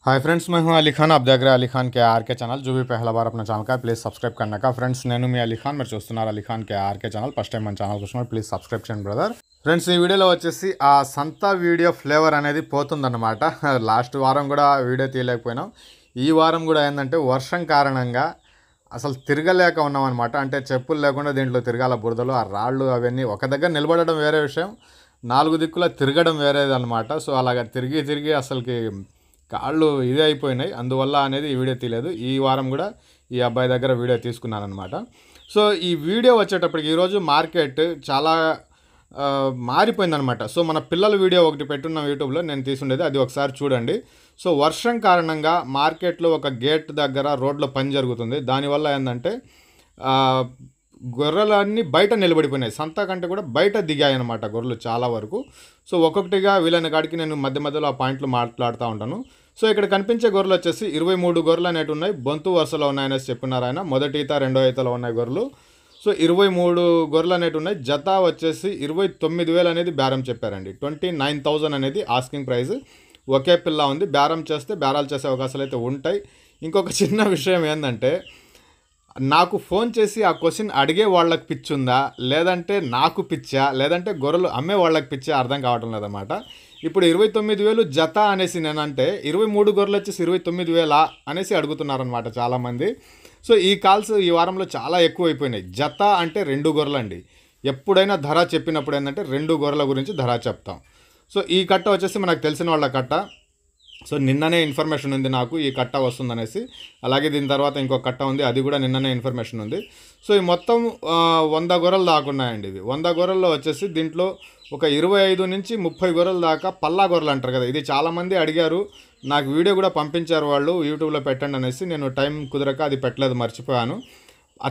Hi friends, मैं हूं अली खान। आप देख रहे हैं अली खान के आर के चैनल। जो भी पहला बार अपना ఛానల్ का ప్లీజ్ సబ్స్క్రైబ్ करने का ఫ్రెండ్స్, నేను మీ అలీ ఖాన్, మీరు చూస్తున్నారు Ali Khan K R K channel. First time మన ఛానల్ కోసం ప్లీజ్ సబ్స్క్రైబ్ చేయండి బ్రదర్। ఫ్రెండ్స్, ఈ వీడియోలో వచ్చేసి ఆ సంత వీడియో ఫ్లేవర్ అనేది పోతుందన్నమాట। లాస్ట్ వారం కూడా వీడియో తీయలేకపోయినాం। ఈ వారం కూడా ఏంటంటే వర్షం కారణంగా అసలు తిరగలేక ఉన్నాం అనమాట। అంటే చెప్పులు లేకుండా దీంట్లో తిరగాల, బురదలు, ఆ రాళ్ళు అవన్నీ ఒక దగ్గర నిలబడడం వేరే విషయం, నాలుగు దిక్కుల తిరగడం వేరేది అనమాట। సో అలాగా తిరిగి తిరిగి అసలుకి కాళ్ళు ఇదే అయిపోయినాయి। అందువల్ల అనేది ఈ వీడియో తీయలేదు। ఈ వారం కూడా ఈ అబ్బాయి దగ్గర వీడియో తీసుకున్నాను అనమాట। సో ఈ వీడియో వచ్చేటప్పటికి ఈరోజు మార్కెట్ చాలా మారిపోయిందనమాట। సో మన పిల్లల వీడియో ఒకటి పెట్టున్నాం యూట్యూబ్లో, నేను తీసుండేది, అది ఒకసారి చూడండి। సో వర్షం కారణంగా మార్కెట్లో ఒక గేట్ దగ్గర రోడ్లో పని జరుగుతుంది। దానివల్ల ఏంటంటే గొర్రెలన్నీ బయట నిలబడిపోయినాయి, సంత కంటే కూడా బయట దిగాయి అనమాట గొర్రెలు చాలా వరకు। సో ఒక్కొక్కటిగా వీళ్ళని కాడికి నేను మధ్య మధ్యలో ఆ పాయింట్లు మాట్లాడుతూ ఉంటాను। సో ఇక్కడ కనిపించే గొర్రెలు వచ్చేసి 23 గొర్రెలు అనేవి ఉన్నాయి, బొంతు వరుసలో ఉన్నాయనేసి చెప్పినారు ఆయన। మొదటి ఈత రెండో ఈతలో ఉన్నాయి గొర్రెలు। సో 23 గొర్రెలు అనేవి ఉన్నాయి। జత వచ్చేసి 29,000 అనేది బేరం చెప్పారండి। 29,000 అనేది ఆస్కింగ్ ప్రైస్। ఒకే పిల్ల ఉంది, బేరం చేస్తే బేరాలు చేసే అవకాశాలు అయితే ఉంటాయి। ఇంకొక చిన్న విషయం ఏంటంటే, నాకు ఫోన్ చేసి ఆ క్వశ్చన్ అడిగే వాళ్ళకి పిచ్చి ఉందా, లేదంటే నాకు పిచ్చా, లేదంటే గొర్రెలు అమ్మే వాళ్ళకి పిచ్చా, అర్థం కావటం లేదన్నమాట। ఇప్పుడు 29,000 జత అనేసి నేనంటే 23 గొర్రెలు వచ్చేసి 29,000 అనేసి అడుగుతున్నారనమాట చాలామంది। సో ఈ కాల్స్ ఈ వారంలో చాలా ఎక్కువ అయిపోయినాయి। జత అంటే 2 గొర్రెలు అండి। ఎప్పుడైనా ధర చెప్పినప్పుడు ఏంటంటే 2 గొర్రెల గురించి ధర చెప్తాం। సో ఈ కట్ట వచ్చేసి మనకు తెలిసిన వాళ్ళ కట్ట। సో నిన్ననే ఇన్ఫర్మేషన్ ఉంది నాకు ఈ కట్ట వస్తుందనేసి। అలాగే దీని తర్వాత ఇంకో కట్ట ఉంది, అది కూడా నిన్ననే ఇన్ఫర్మేషన్ ఉంది। సో ఈ మొత్తం 100 గొర్రెలు దాకున్నాయండి ఇవి। 100 గొర్రెల్లో వచ్చేసి దీంట్లో ఒక 25 నుంచి 30 గొర్రెల దాకా పల్లా గొర్రెలు అంటారు కదా, ఇది చాలామంది అడిగారు, నాకు వీడియో కూడా పంపించారు వాళ్ళు, యూట్యూబ్లో పెట్టండి అనేసి। నేను టైం కుదరక అది పెట్టలేదు, మర్చిపోయాను।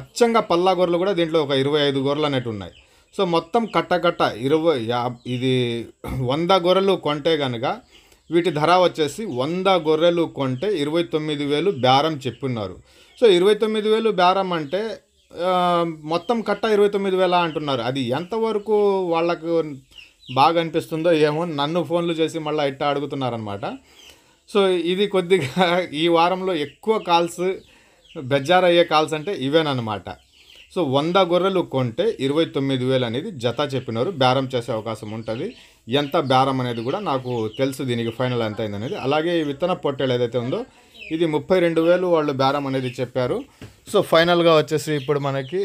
అచ్చంగా పల్లా గొర్రెలు కూడా దీంట్లో ఒక 25 గొర్రెలు అనేవి ఉన్నాయి। సో మొత్తం కట్ట ఇది 100 గొర్రెలు కొంటే కనుక వీటి ధర వచ్చేసి 100 గొర్రెలు కొంటే 29,000 బేరం చెప్పున్నారు। సో 29,000 బేరం అంటే మొత్తం కట్ట 29,000 అంటున్నారు। అది ఎంతవరకు వాళ్ళకు బాగా అనిపిస్తుందో ఏమో, నన్ను ఫోన్లు చేసి మళ్ళీ ఇట్ట అడుగుతున్నారనమాట। సో ఇది కొద్దిగా ఈ వారంలో ఎక్కువ కాల్స్, బెజ్జారయ్యే కాల్స్ అంటే ఇవేనమాట। సో 100 గొర్రెలు కొంటే 29,000 అనేది జత చెప్పినారు, బేరం చేసే అవకాశం ఉంటుంది। ఎంత బేరం అనేది కూడా నాకు తెలుసు, దీనికి ఫైనల్ ఎంత అయింది అనేది। అలాగే ఈ విత్తన పొట్టేలు ఏదైతే ఉందో ఇది 32,000 వాళ్ళు బేరం అనేది చెప్పారు। సో ఫైనల్గా వచ్చేసి ఇప్పుడు మనకి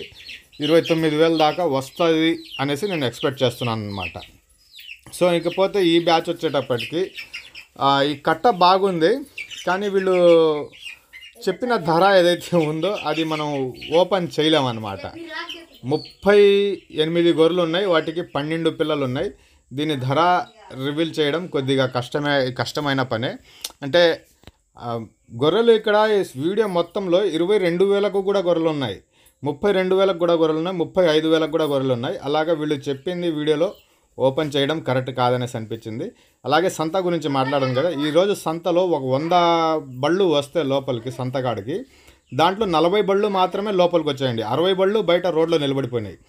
29,000 దాకా వస్తుంది అనేసి నేను ఎక్స్పెక్ట్ చేస్తున్నాను అనమాట। సో ఇకపోతే ఈ బ్యాచ్ వచ్చేటప్పటికి ఈ కట్ట బాగుంది, కానీ వీళ్ళు చెప్పిన ధర ఏదైతే ఉందో అది మనం ఓపెన్ చేయలేమన్నమాట। 38 గొర్రెలు ఉన్నాయి, వాటికి 12 పిల్లలు ఉన్నాయి। దీని ధర రివీల్ చేయడం కొద్దిగా కష్టమైన పనే। అంటే గొర్రెలు ఇక్కడ వీడియో మొత్తంలో 22,000కు కూడా గొర్రెలు ఉన్నాయి, 32,000కు కూడా గొర్రెలు ఉన్నాయి, 35,000కు కూడా గొర్రెలు ఉన్నాయి। అలాగే వీళ్ళు చెప్పింది వీడియోలో ఓపెన్ చేయడం కరెక్ట్ కాదనేసి అనిపించింది। అలాగే సంత గురించి మాట్లాడాను కదా, ఈరోజు సంతలో ఒక 100 బళ్ళు వస్తే లోపలికి సంతకాడికి, దాంట్లో 40 బళ్ళు మాత్రమే లోపలికి వచ్చాయండి, 60 బళ్ళు బయట రోడ్లో నిలబడిపోయినాయి।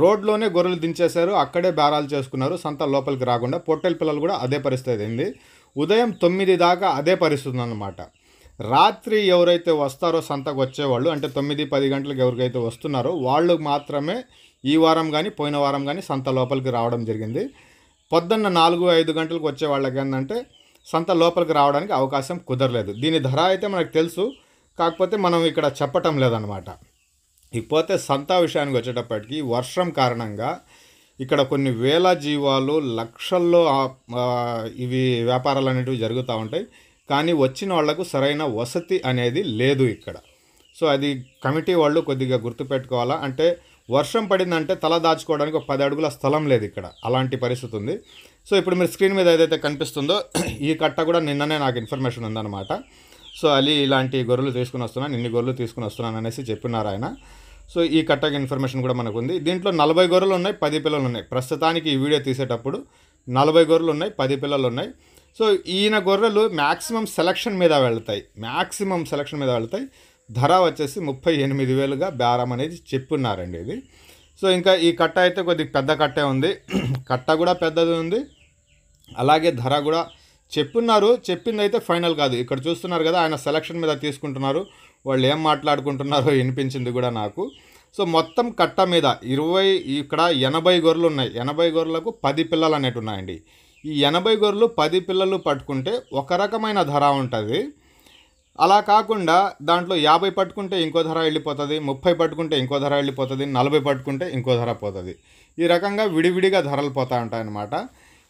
రోడ్లోనే గొర్రెలు దించేశారు, అక్కడే బేరాలు చేసుకున్నారు, సంత లోపలికి రాకుండా। పొట్టెల పిల్లలు కూడా అదే పరిస్థితి అయింది। ఉదయం 9 దాకా అదే పరిస్థితి అన్నమాట। రాత్రి ఎవరైతే వస్తారో సంతకు వచ్చేవాళ్ళు, అంటే 9-10 గంటలకు ఎవరికైతే వస్తున్నారో వాళ్ళు మాత్రమే ఈ వారం కానీ పోయిన వారం కానీ సంత లోపలికి రావడం జరిగింది। పొద్దున్న 4-5 గంటలకు వచ్చే వాళ్ళకి ఏంటంటే సంత లోపలికి రావడానికి అవకాశం కుదరలేదు। దీని ధర అయితే మనకు తెలుసు, కాకపోతే మనం ఇక్కడ చెప్పటం లేదనమాట। ఇకపోతే సంత విషయానికి వచ్చేటప్పటికి వర్షం కారణంగా ఇక్కడ కొన్ని వేల జీవాలు, లక్షల్లో ఇవి వ్యాపారాలు అనేటివి జరుగుతూ ఉంటాయి, కానీ వచ్చిన వాళ్లకు సరైన వసతి అనేది లేదు ఇక్కడ। సో అది కమిటీ వాళ్ళు కొద్దిగా గుర్తుపెట్టుకోవాలా। అంటే వర్షం పడిందంటే తల దాచుకోవడానికి ఒక 10 అడుగుల స్థలం లేదు ఇక్కడ, అలాంటి పరిస్థితి ఉంది। సో ఇప్పుడు మీరు స్క్రీన్ మీద ఏదైతే కనిపిస్తుందో ఈ కట్ట కూడా నిన్ననే నాకు ఇన్ఫర్మేషన్ ఉందన్నమాట। సో అలీ ఇలాంటి గొర్రెలు తీసుకుని వస్తున్నాను, ఇన్ని గొర్రెలు తీసుకుని వస్తున్నాను అనేసి చెప్పినారు ఆయన। సో ఈ కట్టకి ఇన్ఫర్మేషన్ కూడా మనకు ఉంది। దీంట్లో 40 గొర్రెలు ఉన్నాయి, 10 పిల్లలు ఉన్నాయి। ప్రస్తుతానికి ఈ వీడియో తీసేటప్పుడు 40 గొర్రెలు ఉన్నాయి, 10 పిల్లలు ఉన్నాయి। సో ఈయన గొర్రెలు మ్యాక్సిమం సెలక్షన్ మీద వెళ్తాయి, ధర వచ్చేసి 38,000గా బేరం అనేది చెప్పున్నారండి ఇది। సో ఇంకా ఈ కట్ట అయితే కొద్దిగా పెద్ద కట్టే ఉంది, కట్ట కూడా పెద్దది ఉంది, అలాగే ధర కూడా చెప్పున్నారు, చెప్పిందైతే ఫైనల్ కాదు. ఇక్కడ చూస్తున్నారు కదా, ఆయన సెలక్షన్ మీద తీసుకుంటున్నారు. వాళ్ళు ఏం మాట్లాడుకుంటున్నారో వినిపించింది కూడా నాకు. సో మొత్తం కట్ట మీద 20, ఇక్కడ 80 గొర్రెలు ఉన్నాయి. 80 గొర్రెలకు 10 పిల్లలు అనేవి ఉన్నాయండి. ఈ 80 గొర్రెలు 10 పిల్లలు పట్టుకుంటే ఒక రకమైన ధర ఉంటుంది. అలా కాకుండా దాంట్లో 50 పట్టుకుంటే ఇంకో ధర వెళ్ళిపోతుంది, 30 పట్టుకుంటే ఇంకో ధర వెళ్ళిపోతుంది, 40 పట్టుకుంటే ఇంకో ధర పోతుంది. ఈ రకంగా విడివిడిగా ధరలు పోతూ ఉంటాయన్నమాట.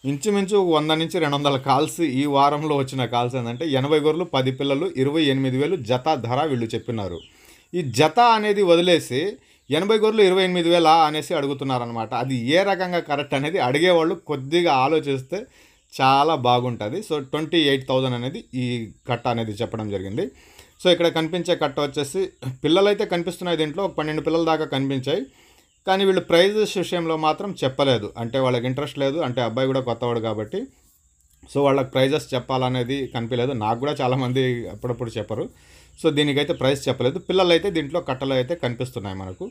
ఇంచుమించు 100 నుంచి 200 కాల్స్ ఈ వారంలో వచ్చిన కాల్స్ ఏంటంటే 80 గొర్రెలు 10 పిల్లలు 28,000 జత ధర వీళ్ళు చెప్పినారు. ఈ జత అనేది వదిలేసి 80 గొర్రెలు 28,000 అనేసి అడుగుతున్నారనమాట. అది ఏ రకంగా కరెక్ట్ అనేది అడిగేవాళ్ళు కొద్దిగా ఆలోచిస్తే చాలా బాగుంటుంది. సో 28,000 అనేది ఈ కట్ట అనేది చెప్పడం జరిగింది. సో ఇక్కడ కనిపించే కట్ట వచ్చేసి పిల్లలైతే కనిపిస్తున్నాయి, దీంట్లో 12 పిల్లల దాకా కనిపించాయి. కానీ వీళ్ళు ప్రైజెస్ విషయంలో మాత్రం చెప్పలేదు. అంటే వాళ్ళకి ఇంట్రెస్ట్ లేదు, అంటే అబ్బాయి కూడా కొత్తవాడు కాబట్టి సో వాళ్ళకి ప్రైజెస్ చెప్పాలనేది కనిపించలేదు. నాకు కూడా చాలామంది అప్పుడప్పుడు చెప్పరు. సో దీనికైతే ప్రైస్ చెప్పలేదు. పిల్లలు అయితే దీంట్లో కట్టలు అయితే కనిపిస్తున్నాయి మనకు.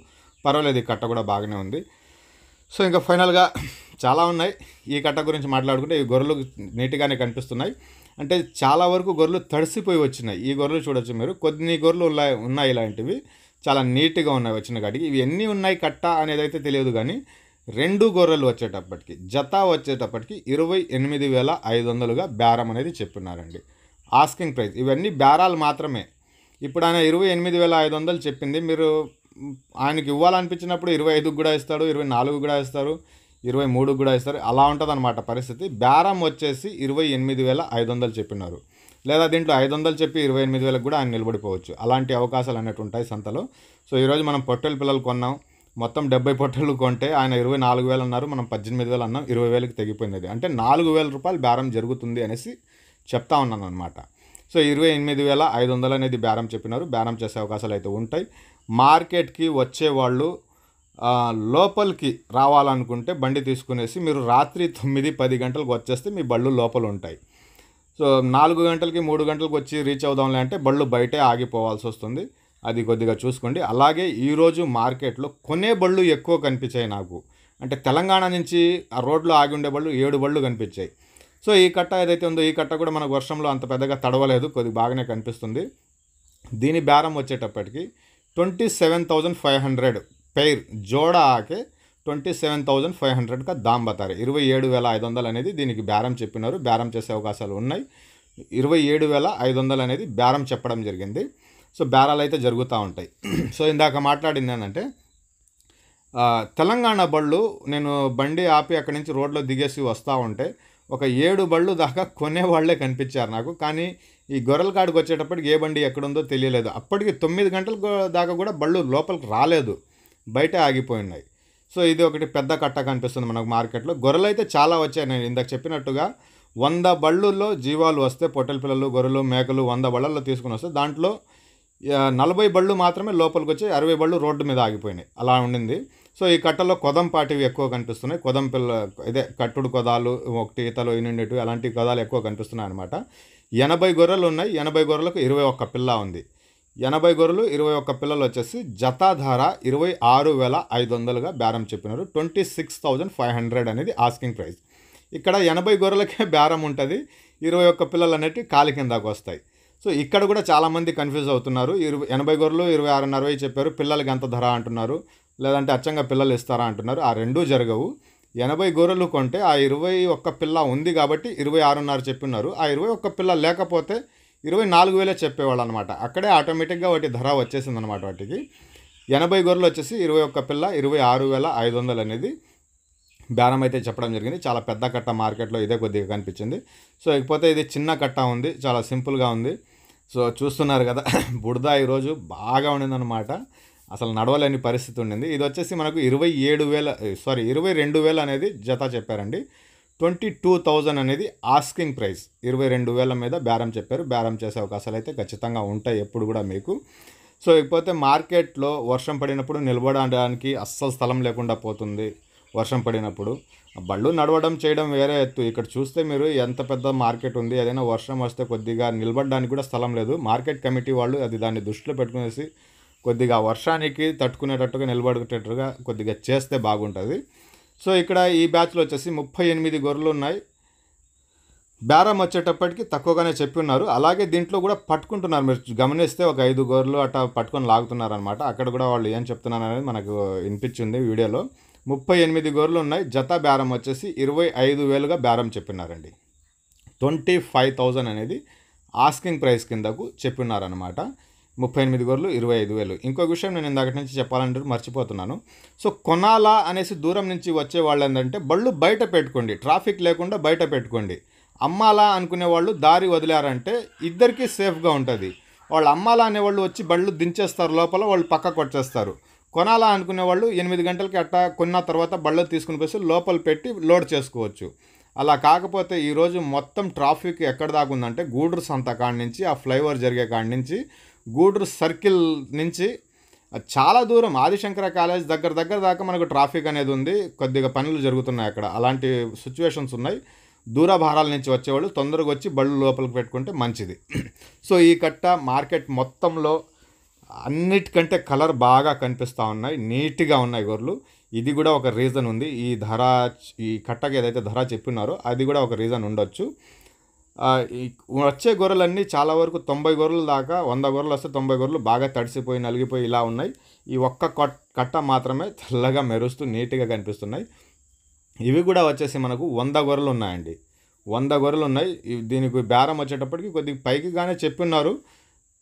పర్వాలేదు, ఈ కట్ట కూడా బాగానే ఉంది. సో ఇంకా ఫైనల్గా చాలా ఉన్నాయి. ఈ కట్ట గురించి మాట్లాడుకుంటే ఈ గొర్రెలు నీట్గానే కనిపిస్తున్నాయి. అంటే చాలా వరకు గొర్రెలు తడిసిపోయి వచ్చినాయి. ఈ గొర్రెలు చూడొచ్చు మీరు, కొన్ని గొర్రెలు ఉన్నాయి ఇలాంటివి చాలా నీట్గా ఉన్నాయి వచ్చిన కాడికి. ఇవి ఎన్ని ఉన్నాయి కట్ట అనేది అయితే తెలియదు, కానీ 2 గొర్రెలు వచ్చేటప్పటికి జత వచ్చేటప్పటికి 28,500గా బేరం అనేది చెప్పున్నారండి. Asking price. ఇవన్నీ బేరాలు మాత్రమే. ఇప్పుడు ఆయన 28,500 చెప్పింది, మీరు ఆయనకి ఇవ్వాలనిపించినప్పుడు 25కి కూడా ఇస్తాడు, 24కి కూడా ఇస్తారు, 23కి కూడా ఇస్తారు. అలా ఉంటుంది అనమాట పరిస్థితి. బేరం వచ్చేసి 28,500 చెప్పినారు. లేదా దీంట్లో 500 చెప్పి 28,000కి కూడా ఆయన నిలబడిపోవచ్చు. అలాంటి అవకాశాలు అనేవి ఉంటాయి సంతలో. సో ఈరోజు మనం పొట్టేలు పిల్లలు కొన్నాం. మొత్తం 70 పొట్టేలు కొంటే ఆయన 24,000 అన్నారు, మనం 18,000 అన్నాం. 20,000కి తెగిపోయింది. అంటే 4,000 రూపాయలు బేరం జరుగుతుంది అనేసి చెప్తా ఉన్నాను అనమాట. సో 28,500 అనేది బేరం చెప్పినారు. బేరం చేసే అవకాశాలు అయితే ఉంటాయి. మార్కెట్కి వచ్చేవాళ్ళు లోపలికి రావాలనుకుంటే బండి తీసుకునేసి మీరు రాత్రి 9-10 గంటలకు వచ్చేస్తే మీ బళ్ళు లోపల ఉంటాయి. సో 4 గంటలకి 3 గంటలకు వచ్చి రీచ్ అవుదాంలే అంటే బళ్ళు బయటే ఆగిపోవాల్సి వస్తుంది. అది కొద్దిగా చూసుకోండి. అలాగే ఈరోజు మార్కెట్లో కొనే బళ్ళు ఎక్కువ కనిపించాయి నాకు. అంటే తెలంగాణ నుంచి ఆ రోడ్లో ఆగి ఉండే బళ్ళు 7 బళ్ళు కనిపించాయి. సో ఈ కట్ట ఏదైతే ఉందో ఈ కట్ట కూడా మనకు వర్షంలో అంత పెద్దగా తడవలేదు, కొద్దిగా బాగానే కనిపిస్తుంది. దీని బేరం వచ్చేటప్పటికి 27,500 పెయిర్ జోడా ఆకే 27,500 का दाम बता रहे. 27,500 అనేది దీనికి బేరం చెప్పినారు. బేరం చేసే అవకాశాలు ఉన్నాయి. 27,500 అనేది బేరం చెప్పడం జరిగింది. సో బేరాలు అయితే జరుగుతూ ఉంటాయి. సో ఇందాక మాట్లాడింది ఏంటంటే తెలంగాణ బళ్ళు నేను బండి ఆపి అక్కడి నుంచి రోడ్లో దిగేసి వస్తూ ఉంటే ఒక 7 బళ్ళు దాకా కొనేవాళ్లే కనిపించారు నాకు. కానీ ఈ గొర్రెల కాడికి వచ్చేటప్పటికి ఏ బండి ఎక్కడుందో తెలియలేదు. అప్పటికి 9 గంటల దాకా కూడా బళ్ళు లోపలికి రాలేదు, బయట ఆగిపోయినాయి. సో ఇది ఒకటి పెద్ద కట్ట కనిపిస్తుంది మనకు మార్కెట్లో. గొర్రెలు అయితే చాలా వచ్చాయి. నేను ఇందాక చెప్పినట్టుగా 100 బళ్ళుల్లో జీవాలు వస్తే పొట్టెల పిల్లలు, గొర్రెలు, మేకలు 100 బళ్ళల్లో తీసుకుని వస్తే దాంట్లో 40 బళ్ళు మాత్రమే లోపలికి వచ్చి 60 బళ్ళు రోడ్డు మీద ఆగిపోయినాయి. అలా ఉండింది. సో ఈ కట్టలో కొదం పాటివి ఎక్కువ కనిపిస్తున్నాయి. కొదం పిల్ల ఇదే కట్టుడు కొదాలు, ఒకటి ఈతలు ఇనుండేటు అలాంటి కొదాలు ఎక్కువ కనిపిస్తున్నాయి అనమాట. 80 గొర్రెలు ఉన్నాయి. 80 గొర్రెలకు 21 పిల్ల ఉంది. 80 గొర్రెలు 21 పిల్లలు వచ్చేసి జత ధర 26,500గా బేరం చెప్పినారు. 26,500 అనేది ఆస్కింగ్ ప్రైస్. ఇక్కడ 80 గొర్రెలకే బేరం ఉంటుంది. 21 పిల్లలు అనేవి కాలి కిందకు వస్తాయి. సో ఇక్కడ కూడా చాలామంది కన్ఫ్యూజ్ అవుతున్నారు. 80 గొర్రెలు 26,500 చెప్పారు, పిల్లలకి ఎంత ధర అంటున్నారు, లేదంటే అచ్చంగా పిల్లలు ఇస్తారా అంటున్నారు. ఆ రెండూ జరగవు. 80 గొర్రెలు కొంటే ఆ 21 పిల్ల ఉంది కాబట్టి 26,500 చెప్పినారు. ఆ 21 పిల్ల లేకపోతే 24,000 చెప్పేవాళ్ళు అనమాట. అక్కడే ఆటోమేటిక్గా వాటి ధర వచ్చేసింది అనమాట. వాటికి 80 గొర్రెలు వచ్చేసి 21 పిల్ల 26,500 అనేది బేరం అయితే చెప్పడం జరిగింది. చాలా పెద్ద కట్ట మార్కెట్లో ఇదే కొద్దిగా కనిపించింది. సో ఇకపోతే ఇది చిన్న కట్ట ఉంది, చాలా సింపుల్గా ఉంది. సో చూస్తున్నారు కదా, బుడద ఈరోజు బాగా ఉండిందనమాట. అసలు నడవలేని పరిస్థితి ఉండింది. ఇది వచ్చేసి మనకు 22,000 అనేది జత చెప్పారండి. 22,000 అనేది ఆస్కింగ్ ప్రైస్. 22,000 మీద బేరం చెప్పారు. బేరం చేసే అవకాశాలు అయితే ఖచ్చితంగా ఉంటాయి ఎప్పుడు కూడా మీకు. సో ఇకపోతే మార్కెట్లో వర్షం పడినప్పుడు నిలబడడానికి అస్సలు స్థలం లేకుండా పోతుంది. వర్షం పడినప్పుడు బళ్ళు నడవడం చేయడం వేరే ఎత్తు. ఇక్కడ చూస్తే మీరు ఎంత పెద్ద మార్కెట్ ఉంది, ఏదైనా వర్షం వస్తే కొద్దిగా నిలబడడానికి కూడా స్థలం లేదు. మార్కెట్ కమిటీ వాళ్ళు దాన్ని దృష్టిలో పెట్టుకునేసి కొద్దిగా వర్షానికి తట్టుకునేటట్టుగా నిలబడేటట్టుగా కొద్దిగా చేస్తే బాగుంటుంది. సో ఇక్కడ ఈ బ్యాచ్లో వచ్చేసి 38 గొర్రెలు ఉన్నాయి. బేరం వచ్చేటప్పటికి తక్కువగానే చెప్పి ఉన్నారు. అలాగే దీంట్లో కూడా పట్టుకుంటున్నారు. మీరు గమనిస్తే ఒక 5 గొర్రెలు అట్లా పట్టుకొని లాగుతున్నారనమాట. అక్కడ కూడా వాళ్ళు ఏం చెప్తున్నారు అనేది మనకు వినిపించింది వీడియోలో. 38 గొర్రెలు ఉన్నాయి. జత బేరం వచ్చేసి 25,000గా బేరం చెప్పినారండి. 25,000 అనేది ఆస్కింగ్ ప్రైస్ కిందకు చెప్పినారనమాట. 38 గొర్రెలు 25,000. ఇంకొక విషయం నేను ఇందాక నుంచి చెప్పాలంటే మర్చిపోతున్నాను. సో కొనాలా అనేసి దూరం నుంచి వచ్చే వాళ్ళు ఏంటంటే బళ్ళు బయట పెట్టుకోండి, ట్రాఫిక్ లేకుండా బయట పెట్టుకోండి. అమ్మాలా అనుకునే వాళ్ళు దారి వదిలారంటే ఇద్దరికీ సేఫ్గా ఉంటుంది. వాళ్ళు అమ్మాలా అనేవాళ్ళు వచ్చి బళ్ళు దించేస్తారు, లోపల వాళ్ళు పక్కకు వచ్చేస్తారు. కొనాలా అనుకునే వాళ్ళు 8 గంటలకి అట్టా కొన్న తర్వాత బళ్ళు తీసుకుని పోయి లోపల పెట్టి లోడ్ చేసుకోవచ్చు. అలా కాకపోతే ఈరోజు మొత్తం ట్రాఫిక్ ఎక్కడ దాకా ఉందంటే గూడూరు సంత కాడి నుంచి ఆ ఫ్లైఓవర్ జరిగే కాడి నుంచి గూడూరు సర్కిల్ నుంచి చాలా దూరం ఆదిశంకర కాలేజ్ దగ్గర దాకా మనకు ట్రాఫిక్ అనేది ఉంది. కొద్దిగా పనులు జరుగుతున్నాయి అక్కడ. అలాంటి సిచ్యువేషన్స్ ఉన్నాయి. దూర భారాల నుంచి వచ్చేవాళ్ళు తొందరగా వచ్చి బళ్ళు లోపలికి పెట్టుకుంటే మంచిది. సో ఈ కట్ట మార్కెట్ మొత్తంలో అన్నిటికంటే కలర్ బాగా కనిపిస్తూ ఉన్నాయి, నీట్గా ఉన్నాయి గొర్రెలు. ఇది కూడా ఒక రీజన్ ఉంది. ఈ కట్టకి ఏదైతే ధర చెప్పినారో అది కూడా ఒక రీజన్ ఉండొచ్చు. వచ్చే గొర్రెలన్నీ చాలా వరకు 90 గొర్రెల దాకా, 100 గొర్రెలు వస్తే 90 గొర్రెలు బాగా తడిసిపోయి నలిగిపోయి ఇలా ఉన్నాయి. ఈ ఒక్క కట్ట మాత్రమే తెల్లగా మెరుస్తూ నీట్గా కనిపిస్తున్నాయి. ఇవి కూడా వచ్చేసి మనకు 100 గొర్రెలు ఉన్నాయండి. 100 గొర్రెలు ఉన్నాయి. దీనికి బేరం వచ్చేటప్పటికి కొద్దిగా పైకిగానే చెప్పిన్నారు,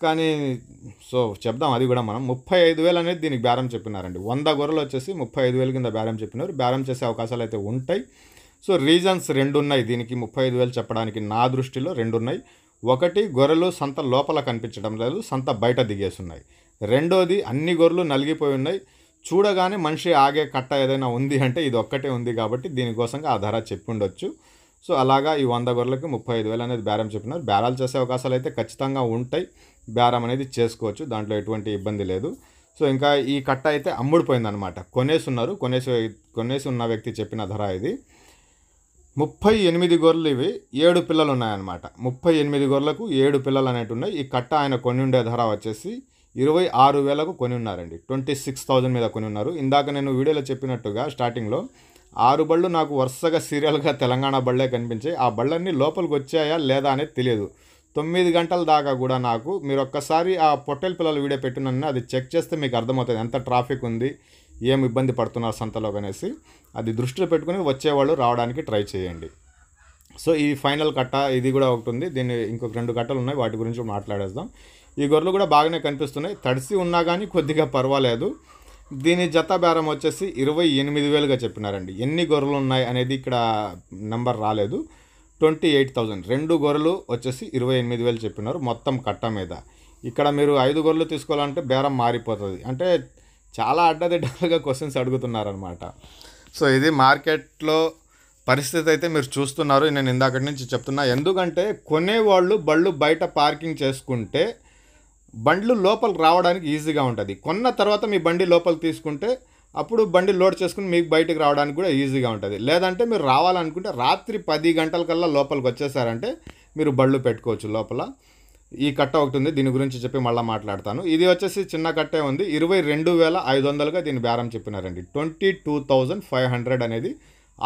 కానీ సో చెప్దాం అది కూడా మనం. 35,000 అనేది దీనికి బేరం చెప్పినారండి. 100 గొర్రెలు వచ్చేసి 35,000 కింద బేరం చెప్పినారు. బేరం చేసే అవకాశాలు అయితే ఉంటాయి. సో రీజన్స్ 2 ఉన్నాయి దీనికి 35,000 చెప్పడానికి. నా దృష్టిలో 2 ఉన్నాయి. ఒకటి, గొర్రెలు సంత లోపల కనిపించడం లేదు, సంత బయట దిగేస్తున్నాయి. రెండోది, అన్ని గొర్రెలు నలిగిపోయి ఉన్నాయి. చూడగానే మనిషి ఆగే కట్ట ఏదైనా ఉంది అంటే ఇది ఒక్కటే ఉంది కాబట్టి దీనికోసంగా ఆ ధర చెప్పి ఉండొచ్చు. సో అలాగా ఈ 100 గొర్రెలకు 35,000 అనేది బేరం చెప్పినారు. బేరాలు చేసే అవకాశాలు అయితే ఖచ్చితంగా ఉంటాయి. బేరం అనేది చేసుకోవచ్చు, దాంట్లో ఎటువంటి ఇబ్బంది లేదు. సో ఇంకా ఈ కట్ట అయితే అమ్ముడిపోయిందనమాట. కొనేసి ఉన్న వ్యక్తి చెప్పిన ధర ఇది. 38 గొర్రెలు ఇవి, 7 పిల్లలు ఉన్నాయన్నమాట. 38 గొర్రెలకు 7 పిల్లలు అనేవి ఉన్నాయి. ఈ కట్ట ఆయన కొని ఉండే ధర వచ్చేసి 26,000కు కొని ఉన్నారండి. 26,000 మీద కొని ఉన్నారు. ఇందాక నేను వీడియోలో చెప్పినట్టుగా స్టార్టింగ్లో 6 బళ్ళు నాకు వరుసగా సీరియల్గా తెలంగాణ బళ్ళే కనిపించాయి. ఆ బళ్ళన్నీ లోపలికి వచ్చాయా లేదా అనేది తెలియదు. 9 గంటల దాకా కూడా నాకు, మీరు ఒక్కసారి ఆ పొట్టేల పిల్లల వీడియో పెట్టినన్ను అది చెక్ చేస్తే మీకు అర్థమవుతుంది ఎంత ట్రాఫిక్ ఉంది, ఏం ఇబ్బంది పడుతున్నారు సంతలో అనేసి. అది దృష్టిలో పెట్టుకుని వచ్చేవాళ్ళు రావడానికి ట్రై చేయండి. సో ఈ ఫైనల్ కట్ట ఇది కూడా ఒకటి ఉంది. దీన్ని ఇంకొక 2 కట్టలు ఉన్నాయి, వాటి గురించి మాట్లాడేద్దాం. ఈ గొర్రెలు కూడా బాగానే కనిపిస్తున్నాయి. తడిసి ఉన్నా కానీ కొద్దిగా పర్వాలేదు. దీని జత బేరం వచ్చేసి 28,000గా చెప్పినారండి. ఎన్ని గొర్రెలు ఉన్నాయి అనేది ఇక్కడ నెంబర్ రాలేదు. 28,000. 2 గొర్రెలు వచ్చేసి 28,000 చెప్పినారు మొత్తం కట్ట మీద. ఇక్కడ మీరు 5 గొర్రెలు తీసుకోవాలంటే బేరం మారిపోతుంది. అంటే చాలా అడ్డదిడ్డలుగా క్వశ్చన్స్ అడుగుతున్నారనమాట. సో ఇది మార్కెట్లో పరిస్థితి అయితే మీరు చూస్తున్నారు. నేను ఇందాకటి నుంచి చెప్తున్నా. ఎందుకంటే కొనేవాళ్ళు బళ్ళు బయట పార్కింగ్ చేసుకుంటే బండ్లు లోపలికి రావడానికి ఈజీగా ఉంటుంది. కొన్న తర్వాత మీ బండి లోపలికి తీసుకుంటే అప్పుడు బండి లోడ్ చేసుకుని మీకు బయటికి రావడానికి కూడా ఈజీగా ఉంటుంది. లేదంటే మీరు రావాలనుకుంటే రాత్రి 10 గంటలకల్లా లోపలికి వచ్చేసారంటే మీరు బళ్ళు పెట్టుకోవచ్చు లోపల. ఈ కట్ట ఒకటి ఉంది, దీని గురించి చెప్పి మళ్ళీ మాట్లాడతాను. ఇది వచ్చేసి చిన్న కట్టే ఉంది. 22,500గా దీని బేరం చెప్పినారండి. 22,500 అనేది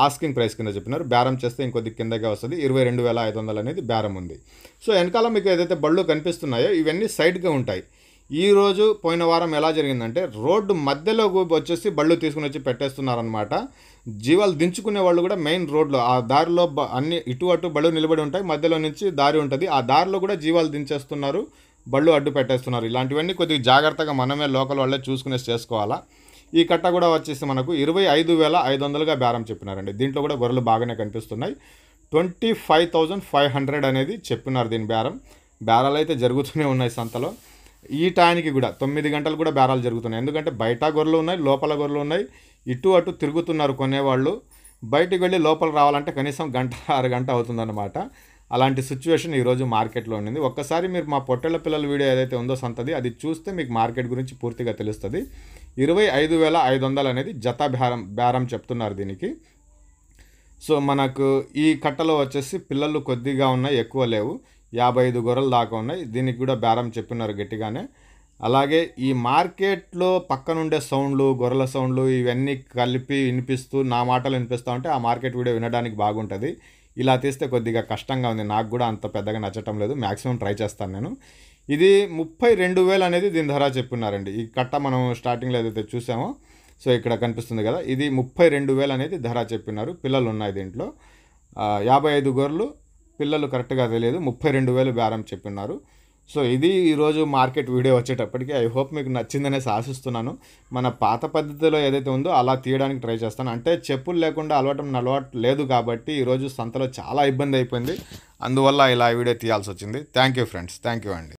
ఆస్కింగ్ ప్రైస్ కింద చెప్పినారు. బేరం చేస్తే ఇంకొద్ది కిందగా వస్తుంది. 22,500 అనేది బేరం ఉంది. సో వెనకాల మీకు ఏదైతే బళ్ళు కనిపిస్తున్నాయో ఇవన్నీ సైడ్గా ఉంటాయి. ఈరోజు పోయిన వారం ఎలా జరిగిందంటే రోడ్డు మధ్యలో వచ్చేసి బళ్ళు తీసుకుని వచ్చి పెట్టేస్తున్నారనమాట. జీవాలు దించుకునే వాళ్ళు కూడా మెయిన్ రోడ్లో ఆ దారిలో అన్ని ఇటు అటు బళ్ళు నిలబడి ఉంటాయి, మధ్యలో నుంచి దారి ఉంటుంది. ఆ దారిలో కూడా జీవాలు దించేస్తున్నారు, బళ్ళు అడ్డు పెట్టేస్తున్నారు. ఇలాంటివన్నీ కొద్దిగా జాగ్రత్తగా మనమే లోకల్ వాళ్ళే చూసుకునేసి చేసుకోవాలా. ఈ కట్ట కూడా వచ్చేసి మనకు 25,500గా బేరం చెప్పినారండి. దీంట్లో కూడా గొర్రెలు బాగానే కనిపిస్తున్నాయి. 25,500 అనేది చెప్పినారు దీని బేరం. బేరాలు అయితే జరుగుతూనే ఉన్నాయి సంతలో. ఈ టైంకి కూడా 9 గంటలు కూడా బేరాలు జరుగుతున్నాయి. ఎందుకంటే బయట గొర్రెలు ఉన్నాయి, లోపల గొర్రెలు ఉన్నాయి. ఇటు అటు తిరుగుతున్నారు కొనేవాళ్ళు. బయటికి వెళ్ళి లోపల రావాలంటే కనీసం గంట 6 గంట అవుతుందన్నమాట. అలాంటి సిచ్యువేషన్ ఈరోజు మార్కెట్లో ఉండింది. ఒక్కసారి మీరు మా పొట్టేళ్ల పిల్లల వీడియో ఏదైతే ఉందో సంతది అది చూస్తే మీకు మార్కెట్ గురించి పూర్తిగా తెలుస్తుంది. 25,500 అనేది జత బేరం చెప్తున్నారు దీనికి. సో మనకు ఈ కట్టలో వచ్చేసి పిల్లలు కొద్దిగా ఉన్నాయి, ఎక్కువ లేవు. 55 గొర్రెలు దాకా ఉన్నాయి. దీనికి కూడా బేరం చెప్పినారు గట్టిగానే. అలాగే ఈ మార్కెట్లో పక్కనుండే సౌండ్లు, గొర్రెల సౌండ్లు ఇవన్నీ కలిపి వినిపిస్తూ నా మాటలు వినిపిస్తూ ఉంటే ఆ మార్కెట్ వీడియో వినడానికి బాగుంటుంది. ఇలా తీస్తే కొద్దిగా కష్టంగా ఉంది, నాకు కూడా అంత పెద్దగా నచ్చటం లేదు. మ్యాక్సిమం ట్రై చేస్తాను నేను. ఇది 32,000 అనేది దీని ధర చెప్పున్నారండి. ఈ కట్ట మనం స్టార్టింగ్లో ఏదైతే చూసామో, సో ఇక్కడ కనిపిస్తుంది కదా, ఇది 32,000 అనేది ధర చెప్పినారు. పిల్లలు ఉన్నాయి దీంట్లో 55 గొర్రెలు, పిల్లలు కరెక్ట్గా తెలియదు, 32,000 బేరం చెప్పిన్నారు. సో ఇది ఈరోజు మార్కెట్ వీడియో వచ్చేటప్పటికి. ఐ హోప్ మీకు నచ్చిందనేసి ఆశిస్తున్నాను. మన పాత పద్ధతిలో ఏదైతే ఉందో అలా తీయడానికి ట్రై చేస్తాను. అంటే చెప్పులు లేకుండా అలవాటు లేదు కాబట్టి ఈరోజు సంతలో చాలా ఇబ్బంది అయిపోయింది, అందువల్ల ఇలా వీడియో తీయాల్సి వచ్చింది. Thank you friends, thank you అండి.